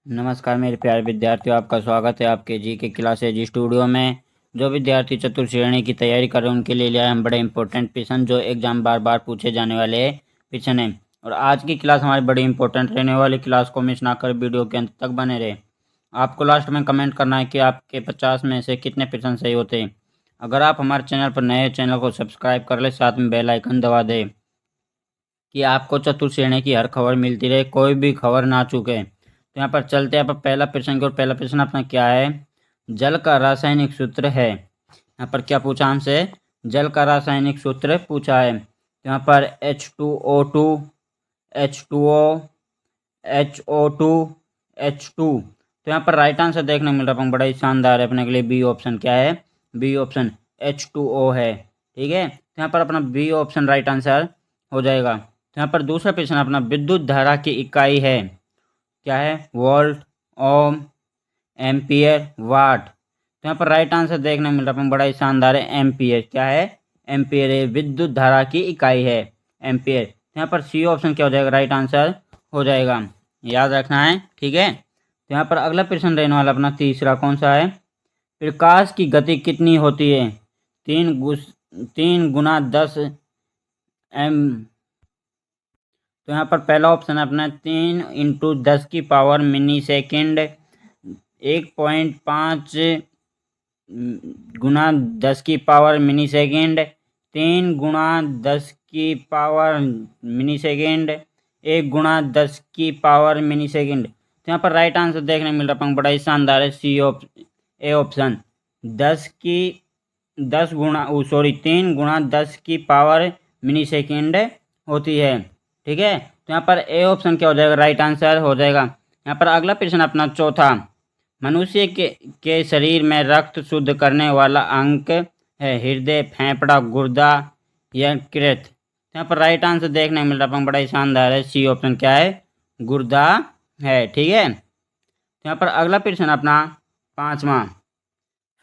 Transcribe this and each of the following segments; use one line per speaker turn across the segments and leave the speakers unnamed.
नमस्कार मेरे प्यारे विद्यार्थियों, आपका स्वागत है आपके जी के क्लासेज स्टूडियो में। जो विद्यार्थी चतुर्थ श्रेणी की तैयारी कर रहे हैं उनके लिए लिया है हम बड़े इंपॉर्टेंट प्रश्न जो एग्जाम बार बार पूछे जाने वाले प्रश्न हैं। और आज की क्लास हमारी बड़ी इंपॉर्टेंट रहने वाली। क्लास को मिस ना कर वीडियो के अंत तक बने रहे। आपको लास्ट में कमेंट करना है कि आपके 50 में से कितने प्रश्न सही होते हैं। अगर आप हमारे चैनल पर नए, चैनल को सब्सक्राइब कर ले, साथ में बेल आइकन दबा दें कि आपको चतुर्थ श्रेणी की हर खबर मिलती रहे, कोई भी खबर ना चूके। तो यहाँ पर चलते हैं आप पहला प्रश्न की ओर। पहला प्रश्न अपना क्या है? जल का रासायनिक सूत्र है। यहाँ पर क्या पूछा हमसे? जल का रासायनिक सूत्र पूछा है। तो यहाँ पर H2O2, H2O, HO2, H2। तो यहाँ पर राइट आंसर देखने मिल रहा है, बड़ा ही शानदार है अपने के लिए। बी ऑप्शन क्या है? बी ऑप्शन H2O है। ठीक है, तो यहाँ पर अपना बी ऑप्शन राइट आंसर हो जाएगा। तो यहाँ पर दूसरा प्रश्न अपना विद्युत धारा की इकाई है। क्या है? वोल्ट, ओम, एम्पियर, वाट। तो यहाँ पर राइट आंसर देखने मिल रहा है, बड़ा ही शानदार है। एम्पियर। क्या है? एम्पियर है, विद्युत धारा की इकाई है एम्पियर। तो यहाँ पर सी ऑप्शन क्या हो जाएगा? राइट आंसर हो जाएगा, याद रखना है। ठीक है, तो यहाँ पर अगला प्रश्न रहने वाला अपना तीसरा कौन सा है? प्रकाश की गति कितनी होती है? 3 गुना 10 एम। तो यहाँ पर पहला ऑप्शन है अपना 3 × 10⁻⁻⁻, 1.5 × 10⁻⁻⁻, 3 × 10⁻⁻⁻, 1 × 10⁻⁻⁻। तो यहाँ पर राइट आंसर देखने मिल रहा है, बड़ा ही शानदार है। ए ऑप्शन 3 × 10⁻⁻⁻ होती है। ठीक है, तो यहाँ पर ए ऑप्शन क्या हो जाएगा? राइट आंसर हो जाएगा। यहाँ पर अगला प्रश्न अपना चौथा, मनुष्य के शरीर में रक्त शुद्ध करने वाला अंग है हृदय, फेफड़ा, गुर्दा या यकृत। यहाँ पर राइट आंसर देखने को मिल रहा है, बड़ा ही शानदार है। सी ऑप्शन क्या है? गुर्दा है। ठीक है, यहाँ पर अगला प्रश्न अपना पांचवा,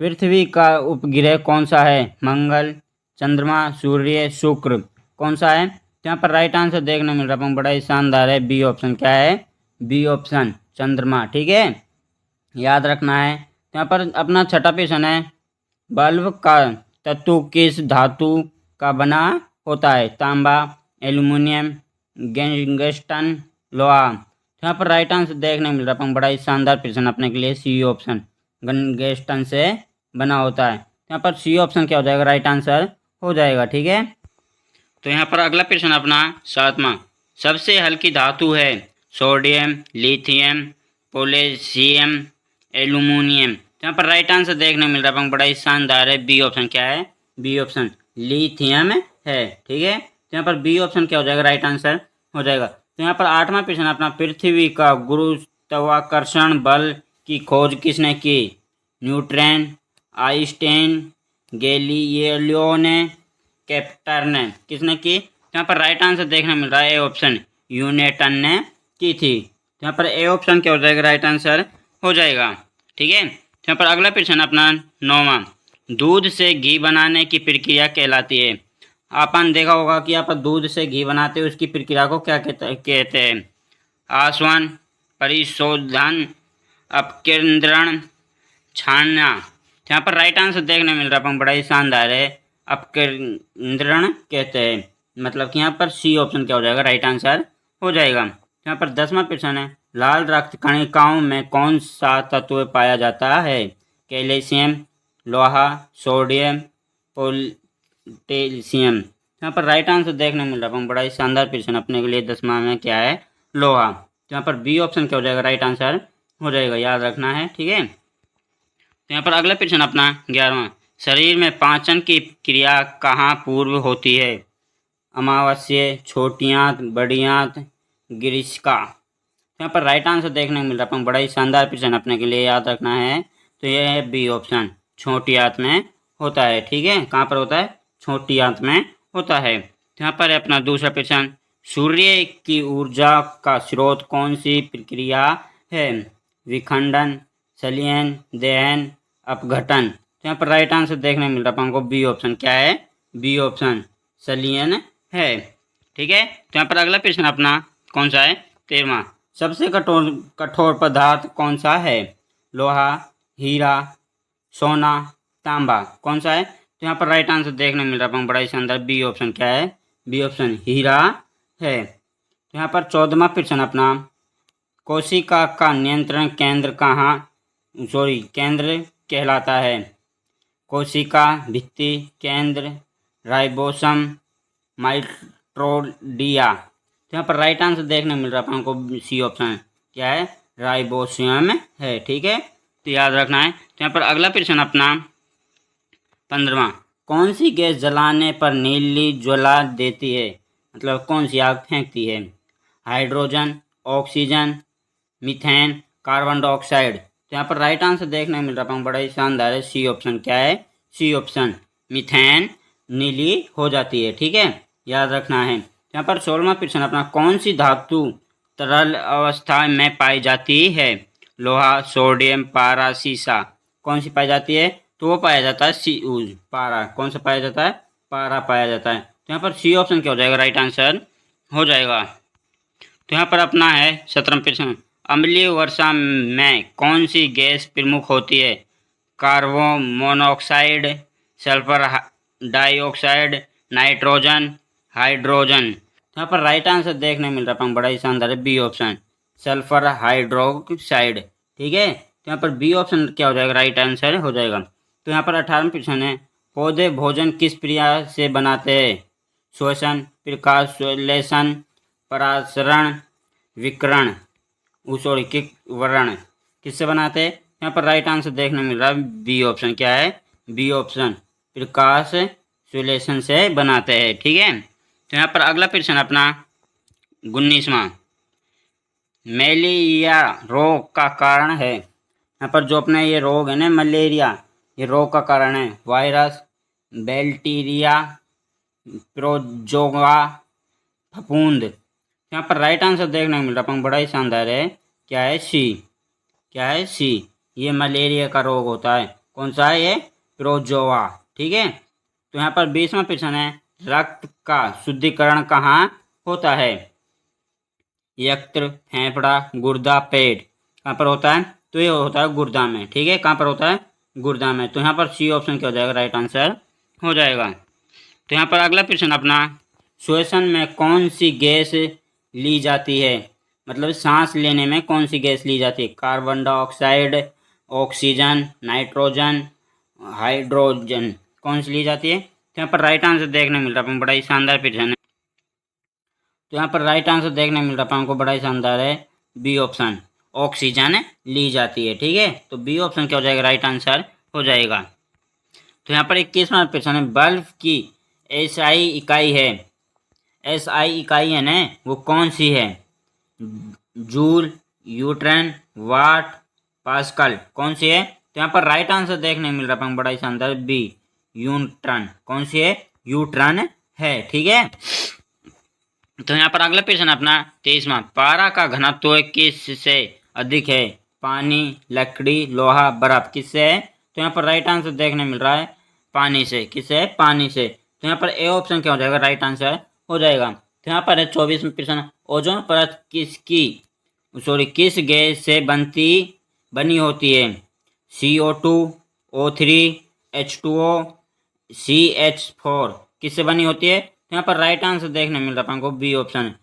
पृथ्वी का उपग्रह कौन सा है? मंगल, चंद्रमा, सूर्य, शुक्र। कौन सा है? यहाँ पर राइट आंसर देखने मिल रहा है, बड़ा ही शानदार है। बी ऑप्शन क्या है? बी ऑप्शन चंद्रमा। ठीक है, याद रखना है। तो यहाँ पर अपना छठा प्रश्न है, बल्ब का तत्व किस धातु का बना होता है? तांबा, एल्यूमिनियम, टंगस्टन, लोहा। तो यहाँ पर राइट आंसर देखने मिल रहा है, बड़ा ही शानदार प्रश्न अपने के लिए। सी ऑप्शन टंगस्टन से बना होता है। यहाँ पर सी ऑप्शन क्या हो जाएगा? राइट आंसर हो जाएगा। ठीक है, तो यहाँ पर अगला प्रश्न अपना सातवां, सबसे हल्की धातु है? Sodium, lithium, potassium, aluminium. यहाँ पर राइट आंसर देखने मिल रहा है, बड़ा ही शानदार है। बी ऑप्शन क्या है? बी ऑप्शन लिथियम है। ठीक है, तो यहाँ पर बी ऑप्शन क्या हो जाएगा? राइट आंसर हो जाएगा। तो यहाँ पर आठवां प्रश्न अपना, पृथ्वी का गुरुत्वाकर्षण बल की खोज किसने की? न्यूटन, आइंस्टाइन, गैलीलियो ने, केप्टर ने। किसने की? यहाँ पर राइट आंसर देखने मिल रहा है, ए ऑप्शन न्यूटन ने की थी। यहाँ पर ए ऑप्शन क्या हो जाएगा? राइट आंसर हो जाएगा। ठीक है, यहाँ पर अगला प्रश्न अपना नौवां, दूध से घी बनाने की प्रक्रिया कहलाती है? आपने देखा होगा कि आप दूध से घी बनाते हैं, उसकी प्रक्रिया को क्या कहते हैं? आसवन, परिशोधन, अपकेंद्रण, छानना। यहाँ पर राइट आंसर देखने मिल रहा है, बड़ा ही शानदार है। अपकेंद्रण कहते हैं, मतलब कि यहाँ पर सी ऑप्शन क्या हो जाएगा? राइट आंसर हो जाएगा। यहाँ पर 10वां प्रश्न है, लाल रक्त कणिकाओं में कौन सा तत्व पाया जाता है? कैल्शियम, लोहा, सोडियम, पोटेशियम। यहाँ पर राइट आंसर देखने मिल रहा है, बड़ा ही शानदार प्रश्न अपने के लिए। 10वां में क्या है? लोहा। यहाँ पर बी ऑप्शन क्या हो जाएगा? राइट आंसर हो जाएगा, याद रखना है। ठीक है, तो यहाँ पर अगला प्रश्न अपना 11वां, शरीर में पाचन की क्रिया कहाँ पूर्व होती है? अमावस्या, छोटी आंत, बड़ी आंत, गिरिशिका। यहाँ पर राइट आंसर देखने को मिल रहा है, बड़ा ही शानदार प्रश्न अपने के लिए, याद रखना है। तो यह है बी ऑप्शन, छोटी आंत में होता है। ठीक है, कहाँ पर होता है? छोटी आंत में होता है। तो यहाँ पर है अपना दूसरा प्रश्न, सूर्य की ऊर्जा का स्रोत कौन सी प्रक्रिया है? विखंडन, संलयन, दहन, अपघटन। तो यहाँ पर राइट आंसर देखने मिल रहा है हमको, बी ऑप्शन क्या है? बी ऑप्शन संलयन है। ठीक है, तो यहाँ पर अगला प्रश्न अपना कौन सा है? 13वां, सबसे कठोर कठोर पदार्थ कौन सा है? लोहा, हीरा, सोना, तांबा, कौन सा है? तो यहाँ पर राइट आंसर देखने मिल रहा है बड़ा ही शानदार, बी ऑप्शन। क्या है? बी ऑप्शन हीरा है। तो यहाँ पर 14वां प्रश्न अपना, कोशिका का नियंत्रण केंद्र कहाँ केंद्र कहलाता है? कोशिका भित्ति, केंद्र, राइबोसम, माइट्रोडिया। तो यहाँ पर राइट आंसर देखने मिल रहा है हमको सी ऑप्शन। क्या है? राइबोसोम है। ठीक है, तो याद रखना है। तो यहाँ पर अगला प्रश्न अपना 15वां, कौन सी गैस जलाने पर नीली ज्वाला देती है? मतलब कौन सी आग फेंकती है? Hydrogen, oxygen, methane, carbon dioxide. तो यहाँ पर राइट आंसर देखने मिल रहा है बड़ा ही शानदार है, सी ऑप्शन। क्या है? सी ऑप्शन, मीथेन नीली हो जाती है। ठीक है, याद रखना है। यहाँ पर 16वां प्रश्न अपना, कौन सी धातु तरल अवस्था में पाई जाती है? लोहा, सोडियम, पारा, सीसा। कौन सी पाई जाती है? तो वो पाया जाता है पारा। कौन सा पाया जाता है? पारा पाया जाता है। तो यहाँ पर सी ऑप्शन क्या हो जाएगा? राइट आंसर हो जाएगा। तो यहाँ पर अपना है 17वां प्रश्न, अम्लीय वर्षा में कौन सी गैस प्रमुख होती है? Carbon monoxide, sulphur dioxide, nitrogen, hydrogen. यहाँ पर राइट आंसर देखने मिल रहा है बड़ा ही शानदार है, बी ऑप्शन, सल्फर हाइड्रोक्साइड। ठीक है, तो यहाँ पर बी ऑप्शन क्या हो जाएगा? राइट आंसर हो जाएगा। तो यहाँ पर 18वां प्रश्न है, पौधे भोजन किस क्रिया से बनाते हैं? श्वसन, प्रकाशलेशन, परासरण, विकरण, वरण। किससे बनाते हैं? यहाँ पर राइट आंसर देखने मिल रहा है बी ऑप्शन। क्या है? बी ऑप्शन, प्रकाशलेशन से बनाते हैं। ठीक है, तो यहाँ पर अगला प्रश्न अपना 19वां, मलेरिया रोग का कारण है? यहाँ पर जो अपना ये रोग है ना मलेरिया, ये रोग का कारण है वायरस, बैक्टीरिया, प्रोटोजोआ, फफूंद। यहाँ पर राइट आंसर देखने को मिल रहा है बड़ा ही शानदार है। क्या है? सी। क्या है? सी। ये मलेरिया का रोग होता है। कौन सा है ये? प्रोटोजोआ। ठीक है, तो यहाँ पर 20वां प्रश्न है, रक्त का शुद्धिकरण कहाँ होता है? यकृत, फेफड़ा, गुर्दा, पेट। कहाँ पर होता है? तो ये होता है गुर्दा में। ठीक है, कहाँ पर होता है? गुर्दा में। तो यहाँ पर सी ऑप्शन क्या हो जाएगा? राइट आंसर हो जाएगा। तो यहाँ पर अगला प्रश्न अपना, श्वसन में कौन सी गैस ली जाती है? मतलब सांस लेने में कौन सी गैस ली जाती है? Carbon dioxide, oxygen, nitrogen, hydrogen. कौन सी ली जाती है? तो यहाँ पर राइट आंसर देखने मिल रहा है बड़ा ही शानदार प्रश्न है। तो यहाँ पर राइट आंसर देखने मिल रहा है हमको बड़ा ही शानदार है, बी ऑप्शन, ऑक्सीजन ली जाती है। ठीक है, तो बी ऑप्शन क्या हो जाएगा? राइट आंसर हो जाएगा। तो यहाँ पर 21वां प्रश्न है, बल्ब की एसआई इकाई है, एसआई इकाई है ना, वो कौन सी है? जूल, न्यूटन, वाट, पास्कल। कौन सी है? तो यहाँ पर राइट आंसर देखने मिल रहा है बड़ा ही शानदार, बी न्यूटन। कौन सी है? न्यूटन है। ठीक है, तो यहाँ पर अगला प्रश्न अपना 23वां, पारा का घनत्व किससे अधिक है? पानी, लकड़ी, लोहा, बर्फ। किससे है? तो यहाँ पर राइट आंसर देखने मिल रहा है पानी से। किससे है? पानी से। तो यहाँ पर ए ऑप्शन क्या हो जाएगा? राइट आंसर हो जाएगा। तो यहाँ पर है 24वां प्रश्न, ओजोन परत किस गैस से बनी होती है? CO2, O3, H2O, CH4। किससे बनी होती है? यहाँ पर राइट आंसर देखने मिल रहा है हमको बी ऑप्शन,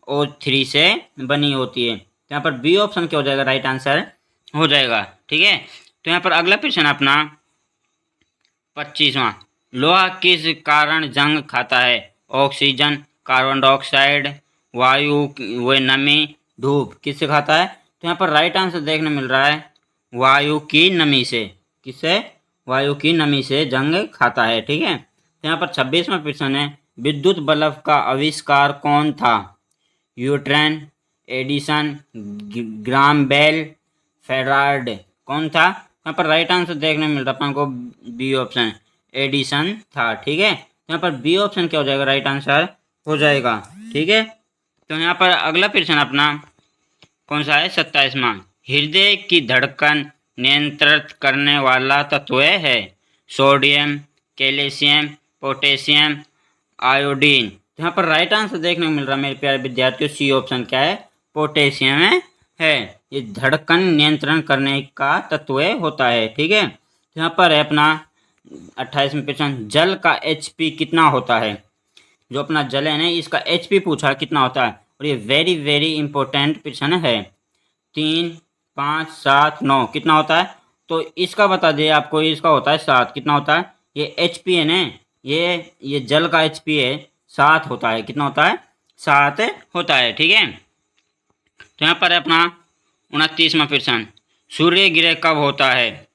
O3 से बनी होती है। तो यहाँ पर बी ऑप्शन क्या हो जाएगा? राइट आंसर हो जाएगा। ठीक है, तो यहाँ पर अगला प्रश्न अपना 25वां, लोहा किस कारण जंग खाता है? ऑक्सीजन, कार्बन डाइऑक्साइड, वायु व नमी, धूप। किससे खाता है? तो यहाँ पर राइट आंसर देखने मिल रहा है वायु की नमी से। किससे? वायु की नमी से जंग खाता है। ठीक है, तो यहाँ पर 26वां प्रश्न है, विद्युत बल्ब का आविष्कार कौन था? Newton, Edison, Graham Bell, Faraday. कौन था? यहाँ पर राइट आंसर देखने मिल रहा है हमको बी ऑप्शन, एडिसन था। ठीक है, तो यहाँ पर बी ऑप्शन क्या हो जाएगा? राइट आंसर हो जाएगा। ठीक है, तो यहाँ पर अगला प्रश्न अपना कौन सा है? 27वां, हृदय की धड़कन नियंत्रित करने वाला तत्व है? Sodium, calcium, potassium, iodine. यहाँ पर राइट आंसर देखने को मिल रहा है मेरे प्यारे विद्यार्थियों, सी ऑप्शन। क्या है? पोटेशियम है। ये धड़कन नियंत्रण करने का तत्व होता है। ठीक है, यहाँ पर है अपना 28वां प्रश्न, जल का HP कितना होता है। जो अपना जल है ना, इसका HP पूछा कितना होता है, और ये वेरी वेरी इंपॉर्टेंट प्रश्न है। 3, 5, 7, 9 कितना होता है, तो इसका बता दिए आपको, इसका होता है 7। कितना होता है, ये HP है ना, ये जल का HP है 7 होता है। कितना होता है, 7 होता है। ठीक है, तो यहाँ पर है अपना 29वां प्रश्न, सूर्य ग्रह कब होता है।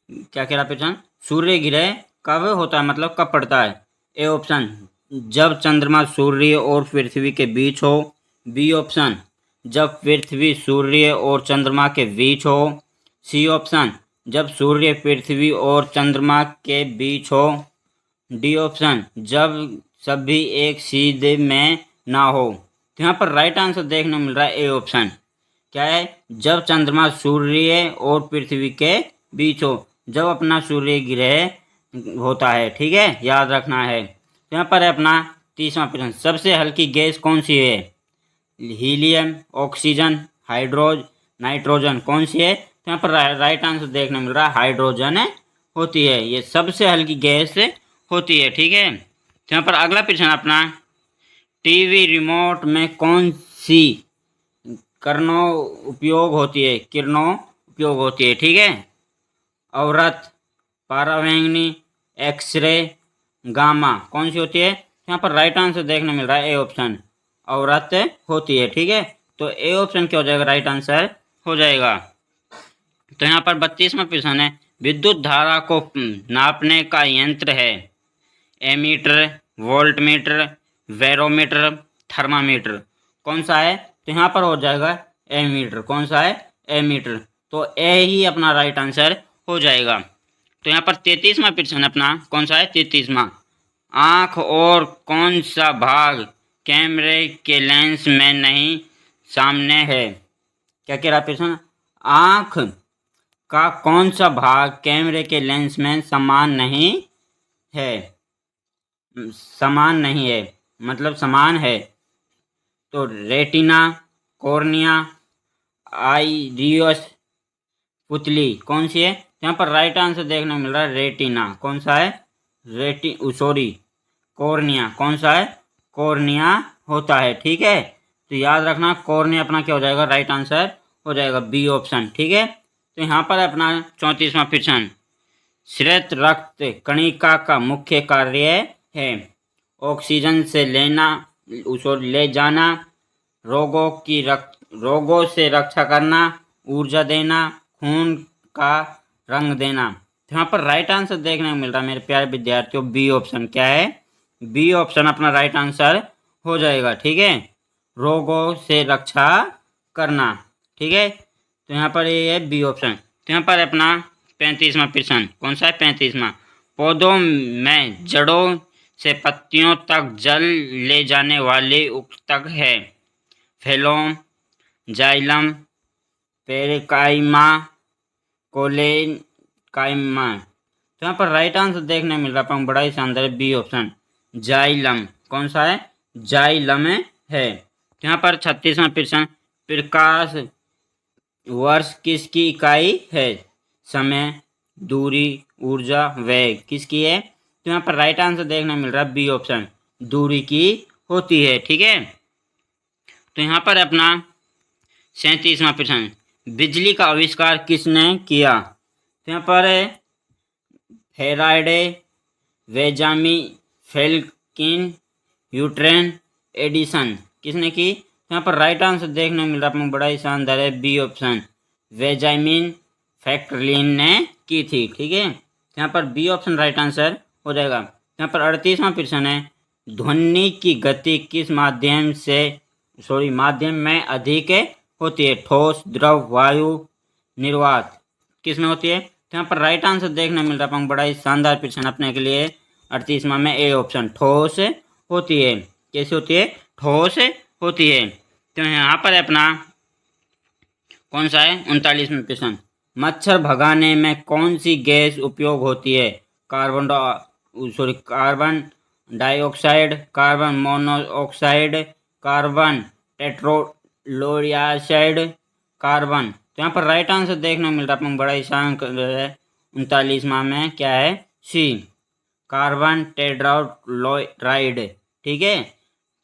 क्या कह रहा प्रश्न, सूर्य ग्रह कब होता है, मतलब कब पड़ता है। ए ऑप्शन, जब चंद्रमा सूर्य और पृथ्वी के बीच हो। बी ऑप्शन, जब पृथ्वी सूर्य और चंद्रमा के बीच हो। सी ऑप्शन, जब सूर्य पृथ्वी और चंद्रमा के बीच हो। डी ऑप्शन, जब सभी एक सीधे में ना हो। तो यहाँ पर राइट आंसर देखने मिल रहा है ए ऑप्शन। क्या है, जब चंद्रमा सूर्य और पृथ्वी के बीच हो, जब अपना सूर्य ग्रह होता है। ठीक है, याद रखना है। तो यहाँ पर है अपना 30वां प्रश्न, सबसे हल्की गैस कौन सी है। हीलियम, ऑक्सीजन, नाइट्रोजन कौन सी है। तो यहाँ पर राइट आंसर देखने मिल रहा है हाइड्रोजन होती है, ये सबसे हल्की गैस होती है। ठीक है, तो यहाँ पर अगला प्रश्न अपना, टीवी रिमोट में कौन सी किरणों उपयोग होती है। ठीक है, अवरत, परावैंगनी, एक्सरे, गामा कौन सी होती है। यहाँ पर राइट आंसर देखने मिल रहा है ए ऑप्शन, अवरत होती है। ठीक है, तो ए ऑप्शन क्या हो जाएगा, राइट आंसर हो जाएगा। तो यहाँ पर 32वां प्रश्न है, विद्युत धारा को नापने का यंत्र है। एमीटर, वोल्टमीटर, बैरोमीटर, थर्मामीटर कौन सा है। तो यहाँ पर हो जाएगा एमीटर। कौन सा है, एमीटर। तो ए ही अपना राइट आंसर हो जाएगा। तो यहाँ पर 33वां प्रश्न अपना कौन सा है, 33वां, आँख और कौन सा भाग कैमरे के लेंस में नहीं सामने है। क्या कह रहा प्रश्न, आँख का कौन सा भाग कैमरे के लेंस में समान नहीं है, मतलब समान है। तो रेटिना, कॉर्निया, आइरिस, पुतली कौन सी है। यहाँ पर राइट आंसर देखने मिल रहा है रेटिना। कौन सा है, कॉर्निया। कौन सा है, कॉर्निया होता है। ठीक है, तो याद रखना कॉर्निया अपना क्या हो जाएगा, राइट आंसर हो जाएगा बी ऑप्शन। ठीक है, तो यहाँ पर अपना 34वां प्रश्न, श्वेत रक्त कणिका का मुख्य कार्य है। ऑक्सीजन से ले जाना, रोगों से रक्षा करना, ऊर्जा देना, खून का रंग देना। तो यहाँ पर राइट आंसर देखने को मिल रहा है मेरे प्यारे विद्यार्थियों, बी ऑप्शन। क्या है, बी ऑप्शन अपना राइट आंसर हो जाएगा। ठीक है, रोगों से रक्षा करना। ठीक है, तो यहाँ पर ये है बी ऑप्शन। तो यहाँ पर अपना 35वां प्रश्न कौन सा है, 35वां, पौधों में जड़ों से पत्तियों तक जल ले जाने वाली ऊतक है। फेलोम, जाइलम, पेरिकाइमा, कोलेकाइमा। तो यहाँ पर राइट आंसर देखने मिल रहा है बड़ा ही शानदार, बी ऑप्शन, जाइलम। कौन सा है, जाइलम है। तो यहाँ पर 36वां प्रश्न, प्रकाश वर्ष किसकी इकाई है। समय, दूरी, ऊर्जा, वेग किसकी है। तो यहाँ पर राइट आंसर देखने मिल रहा है बी ऑप्शन, दूरी की होती है। ठीक है, तो यहाँ पर अपना 37वां प्रश्न, बिजली का आविष्कार किसने किया। तो यहाँ पर Faraday, Benjamin Franklin, Newton, Edison किसने की। तो यहाँ पर राइट आंसर देखने को मिल रहा है बड़ा ही शानदार है, बी ऑप्शन, बेंजामिन फ्रैंकलिन ने की थी। ठीक है, यहाँ पर बी ऑप्शन राइट आंसर हो जाएगा। यहाँ पर 38वां प्रश्न है, ध्वनि की गति किस माध्यम में अधिक होती है। ठोस, द्रव, वायु, निर्वात किस में होती है। तो यहाँ पर राइट आंसर देखने मिल रहा है बड़ा ही शानदार प्रश्न अपने के लिए 38वां में, ए ऑप्शन, ठोस होती है। कैसे होती है, ठोस होती है। तो यहाँ पर अपना कौन सा है, 39वां प्रश्न, मच्छर भगाने में कौन सी गैस उपयोग होती है। Carbon dioxide, carbon monoxide, carbon फ्लोरियासाइड कार्बन। तो यहाँ पर राइट आंसर देखने को मिल रहा है अपन बड़ा आसान 39वां में क्या है सी कार्बन टेट्राक्लोराइड। ठीक है,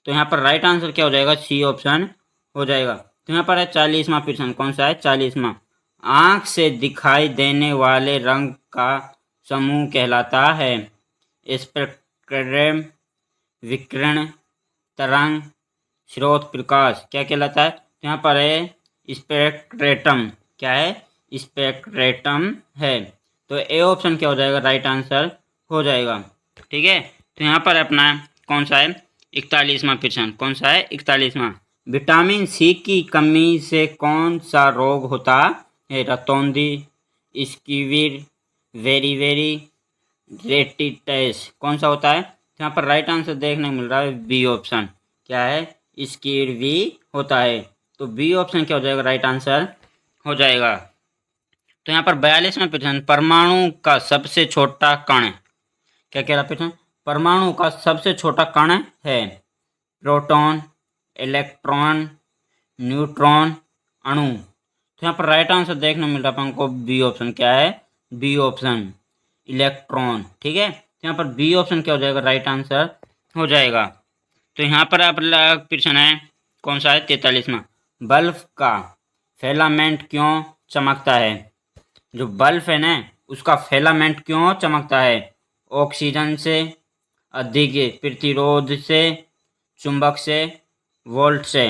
तो यहाँ पर राइट आंसर क्या हो जाएगा सी ऑप्शन हो जाएगा। तो यहाँ पर है 40वां प्रश्न, कौन सा है 40वां। आँख से दिखाई देने वाले रंग का समूह कहलाता है स्पेक्ट्रम, विकिरण, तरंग, स्रोत प्रकाश, क्या कहलाता है। तो यहाँ पर है स्पेक्ट्रेटम, क्या है स्पेक्ट्रेटम है। तो ए ऑप्शन क्या हो जाएगा राइट आंसर हो जाएगा। ठीक है, तो यहाँ पर अपना कौन सा है 41वां प्रश्न, कौन सा है 41वां। विटामिन सी की कमी से कौन सा रोग होता है रतौंधी, स्कीविर, वेरी रेटिटाइस, कौन सा होता है। तो यहाँ पर राइट आंसर देखने को मिल रहा है बी ऑप्शन, क्या है स्कीवी होता है। तो बी ऑप्शन क्या हो जाएगा राइट आंसर हो जाएगा। तो यहाँ पर 42वां प्रश्न, परमाणु का सबसे छोटा कण, क्या कह रहा प्रश्न, परमाणु का सबसे छोटा कण है प्रोटॉन, इलेक्ट्रॉन, न्यूट्रॉन, अणु। तो यहाँ पर राइट आंसर देखने को मिल रहा है अपन को बी ऑप्शन, क्या है बी ऑप्शन इलेक्ट्रॉन। ठीक है, तो यहाँ पर बी ऑप्शन क्या हो जाएगा राइट आंसर हो जाएगा। तो यहाँ पर आप प्रश्न है कौन सा है 43वां, बल्ब का फिलामेंट क्यों चमकता है। जो बल्ब है ना उसका फिलामेंट क्यों चमकता है, ऑक्सीजन से, अधिक प्रतिरोध से, चुंबक से, वोल्ट से।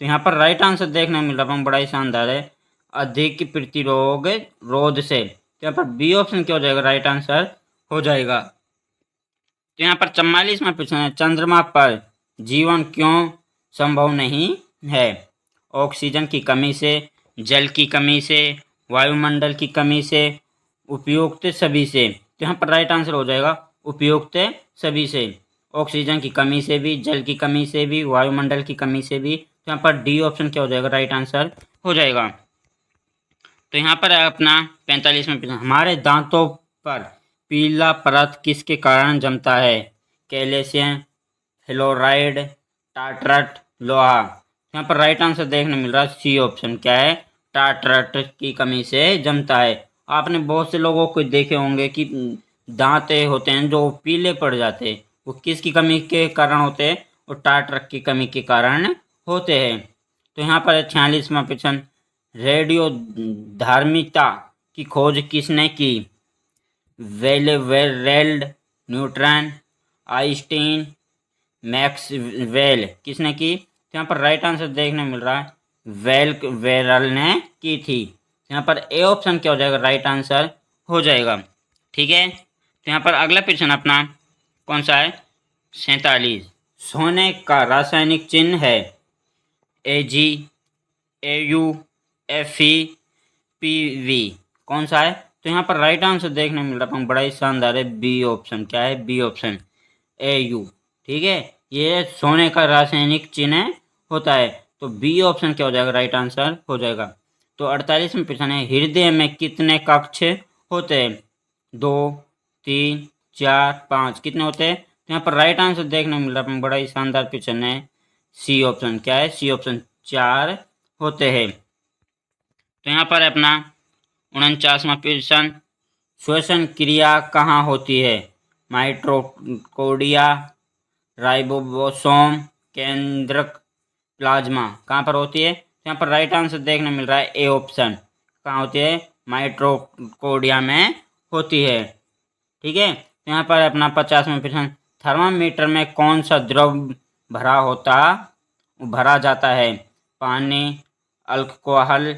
तो यहाँ पर राइट आंसर देखने को मिल रहा है बड़ा ही शानदार है अधिक प्रतिरोध से। तो यहाँ पर बी ऑप्शन क्या हो जाएगा राइट आंसर हो जाएगा। तो यहाँ पर 44वां प्रश्न है, चंद्रमा पर जीवन क्यों संभव नहीं है, ऑक्सीजन की कमी से, जल की कमी से, वायुमंडल की कमी से, उपयुक्त सभी से। तो यहाँ पर राइट आंसर हो जाएगा उपयुक्त सभी से, ऑक्सीजन की कमी से भी, जल की कमी से भी, वायुमंडल की कमी से भी। तो यहाँ पर डी ऑप्शन क्या हो जाएगा राइट आंसर हो जाएगा। तो यहाँ पर अपना 45वां प्रश्न, हमारे दांतों पर पीला परत किसके कारण जमता है, कैल्शियम, फ्लोराइड, टार्टरेट, लोहा। यहाँ पर राइट आंसर देखने मिल रहा है सी ऑप्शन, क्या है टार्टरेट की कमी से जमता है। आपने बहुत से लोगों को देखे होंगे कि दांत होते हैं जो पीले पड़ जाते हैं, वो किसकी कमी के कारण होते हैं, वो टार्टरेट की कमी के कारण होते हैं। तो यहाँ पर 46वां प्रश्न, रेडियो धार्मिकता की खोज किसने की, वेल, न्यूटन, आइंस्टीन, मैक्सवेल, किसने की। तो यहाँ पर राइट आंसर देखने मिल रहा है वेरल ने की थी। यहाँ पर ए ऑप्शन क्या हो जाएगा राइट आंसर हो जाएगा। ठीक है, तो यहाँ पर अगला प्रश्न अपना कौन सा है 47, सोने का रासायनिक चिन्ह है Ag, Au, Fe, Pv, कौन सा है। तो यहाँ पर राइट आंसर देखने मिल रहा है बड़ा ही शानदार है बी ऑप्शन, क्या है बी ऑप्शन Au। ठीक है, ये सोने का रासायनिक चिन्ह होता है। तो बी ऑप्शन क्या हो जाएगा राइट आंसर हो जाएगा। तो 48वां प्रश्न है, हृदय में कितने कक्ष होते हैं, 2, 3, 4, 5, कितने होते हैं। तो यहाँ पर राइट आंसर देखने मिल रहा है बड़ा ही शानदार प्रश्न है सी ऑप्शन, क्या है सी ऑप्शन 4 होते हैं। तो यहाँ पर अपना 49वां प्रश्न, श्वसन क्रिया कहाँ होती है, माइटोकॉन्ड्रिया, राइबोसोम, केंद्रक, प्लाज्मा, कहाँ पर होती है। तो यहाँ पर राइट आंसर देखने मिल रहा है ए ऑप्शन, कहाँ होती है माइटोकॉन्ड्रिया में होती है। ठीक है, तो यहाँ पर अपना 50वां प्रश्न, थर्मामीटर में कौन सा द्रव भरा जाता है, पानी, अल्कोहल,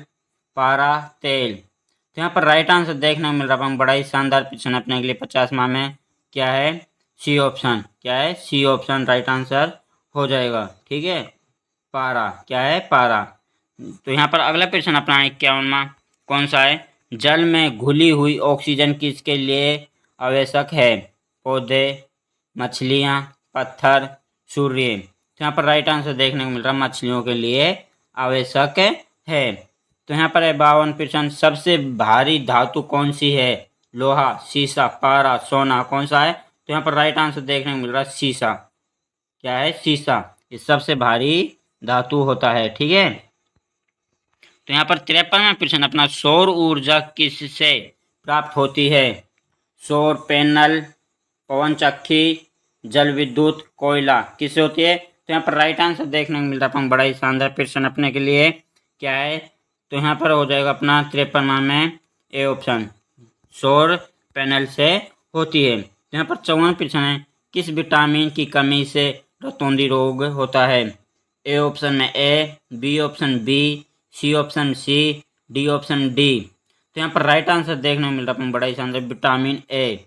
पारा, तेल। तो यहाँ पर राइट आंसर देखने को मिल रहा है बड़ा ही शानदार प्रश्न अपने के लिए 50वां में, क्या है सी ऑप्शन, क्या है सी ऑप्शन राइट आंसर हो जाएगा। ठीक है, पारा, क्या है पारा। तो यहाँ पर अगला प्रश्न अपना 51वां कौन सा है, जल में घुली हुई ऑक्सीजन किसके लिए आवश्यक है, पौधे, मछलियाँ, पत्थर, सूर्य। तो यहाँ पर राइट आंसर देखने को मिल रहा है मछलियों के लिए आवश्यक है। तो यहाँ पर है 52 प्रश्न, सबसे भारी धातु कौन सी है, लोहा, सीसा, पारा, सोना, कौन सा है। तो यहाँ पर राइट आंसर देखने को मिल रहा है सीसा, क्या है सीसा, ये सबसे भारी धातु होता है। ठीक है। तो यहाँ पर 53वां प्रश्न अपना, सौर ऊर्जा किससे प्राप्त होती है? सौर पैनल, पवन चक्की, जल विद्युत, कोयला, किससे होती है? तो यहाँ पर राइट आंसर देखने को मिलता है बड़ा ही शानदार प्रश्न अपने के लिए क्या है, तो यहाँ पर हो जाएगा अपना 53वां में ए ऑप्शन, सौर पैनल से होती है। तो यहाँ पर 54वां प्रश्न है, किस विटामिन की कमी से रतौंधी रोग होता है? ए ऑप्शन में A, B option B, C option C, D option D. तो यहाँ पर राइट आंसर देखने को मिल रहा है बड़ा ही शानदार, विटामिन ए।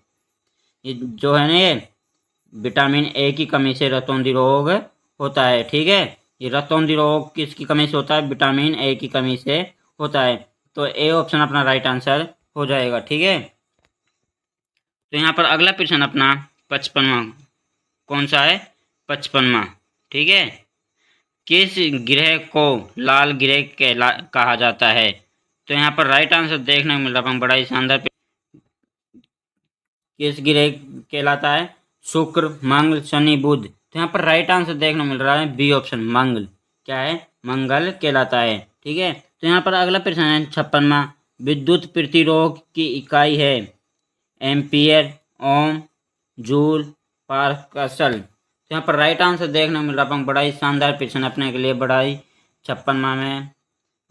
ये जो है ना, ये विटामिन ए की कमी से रतौंधी रोग होता है। ठीक है, ये रतौंधी रोग किसकी कमी से होता है? विटामिन ए की कमी से होता है। तो ए ऑप्शन अपना राइट आंसर हो जाएगा। ठीक है, तो यहाँ पर अगला प्रश्न अपना 55वां, कौन सा है? 55वां। ठीक है, किस ग्रह को लाल ग्रह कहा जाता है? तो यहाँ पर राइट आंसर देखने को मिल रहा है बड़ा ही शानदार, किस ग्रह कहलाता है? शुक्र, मंगल, शनि, बुध। तो यहाँ पर राइट आंसर देखने को मिल रहा है बी ऑप्शन, मंगल। क्या है? मंगल कहलाता है। ठीक है, तो यहाँ पर अगला प्रश्न है 56वां, विद्युत प्रतिरोध की इकाई है? एम्पियर, ओम, जूल, पास्कल। तो यहाँ पर राइट आंसर देखने को मिल रहा है बड़ा ही शानदार प्रश्न अपने के लिए, बड़ा ही 56वां में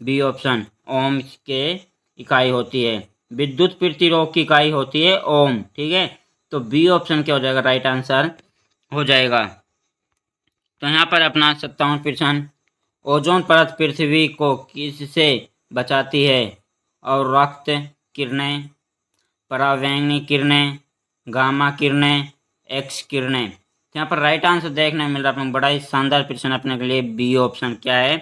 बी ऑप्शन, ओम के इकाई होती है। विद्युत प्रतिरोध की इकाई होती है ओम। ठीक है, तो बी ऑप्शन क्या हो जाएगा? राइट आंसर हो जाएगा। तो यहाँ पर अपना 57वां प्रश्न, ओजोन परत पृथ्वी को किससे बचाती है? और रक्त किरणें, परावैंगनी किरणें, गामा किरणें, एक्स किरणें। तो यहाँ पर राइट आंसर देखने को मिल रहा है बड़ा ही शानदार प्रश्न अपने के लिए, बी ऑप्शन। क्या है?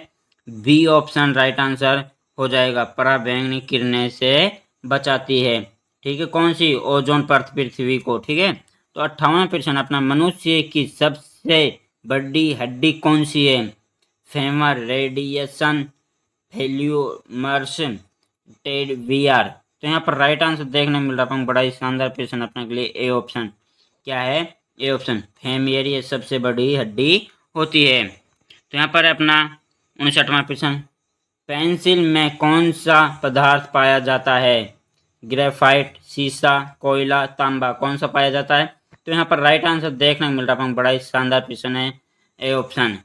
बी ऑप्शन राइट आंसर हो जाएगा, परावैंगनी किरणें से बचाती है। ठीक है, कौन सी? ओजोन परत पृथ्वी को। ठीक है, तो 58वां प्रश्न अपना, मनुष्य की सबसे बड़ी हड्डी कौन सी है? फेमर, रेडिएशन, फेल्यूमर्स, टेडवियर। तो यहाँ पर राइट आंसर देखने को मिल रहा है बड़ा ही शानदार प्रश्न अपने के लिए, ए ऑप्शन। क्या है? ए ऑप्शन, फेमियर, ये सबसे बड़ी हड्डी होती है। तो यहाँ पर अपना 59वां प्रश्न, पेंसिल में कौन सा पदार्थ पाया जाता है? ग्रेफाइट, शीशा, कोयला, तांबा, कौन सा पाया जाता है? तो यहाँ पर राइट आंसर देखने को मिल रहा है बड़ा ही शानदार प्रश्न है, ए ऑप्शन,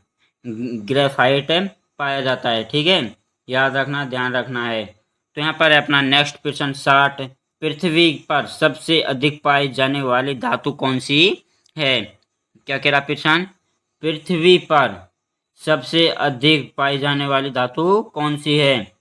ग्रेफाइट पाया जाता है। ठीक है, याद रखना, ध्यान रखना है। तो यहाँ पर अपना नेक्स्ट प्रश्न 60, पृथ्वी पर सबसे अधिक पाई जाने वाली धातु कौन सी है? क्या कह रहा प्रश्न? पृथ्वी पर सबसे अधिक पाई जाने वाली धातु कौन सी है?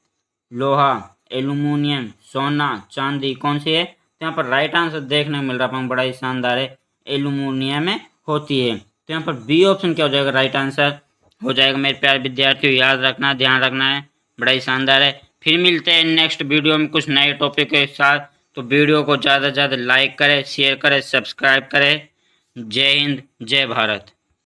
लोहा, एल्यूमिनियम, सोना, चांदी, कौन सी है? तो यहाँ पर राइट आंसर देखने को मिल रहा है बड़ा ही शानदार है, एल्यूमिनियम में होती है। तो यहाँ पर बी ऑप्शन क्या हो जाएगा? राइट आंसर हो जाएगा। मेरे प्यारे विद्यार्थियों, याद रखना, ध्यान रखना है, बड़ा ही शानदार है। फिर मिलते हैं नेक्स्ट वीडियो में कुछ नए टॉपिक के साथ। तो वीडियो को ज़्यादा से ज़्यादा लाइक करें, शेयर करें, सब्सक्राइब करें। जय हिंद, जय भारत।